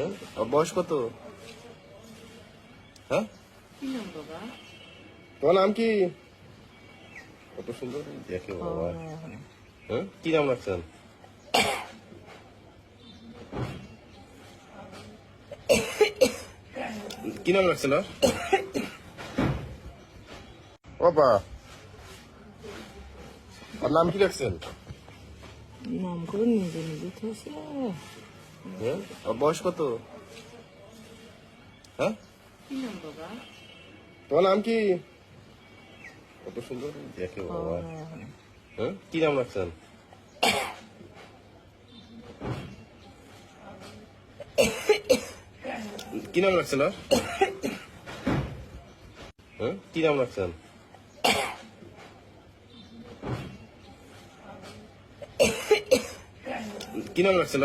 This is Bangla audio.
হ্যাঁ? বয়স কত? হ্যাঁ, কি নাম বাবা? তোমার নাম কি? কত সুন্দর দেখে বাবা। হ্যাঁ, কি নাম রাখছেন? কি নাম রাখছেন? বাবা, আর নাম কি রাখছেন? নাম করে নিজে নিজে থেছে। হ্যাঁ, বয়স কত? হ্যাঁ, কি নাম বাবা? তোমার নাম কি? কত সুন্দর দেখে বাবা। হ্যাঁ, কি নাম রাখছেন? কি নাম রাখছেন? হ্যাঁ, কি নাম রাখছেন? কি নাম রাখছেন?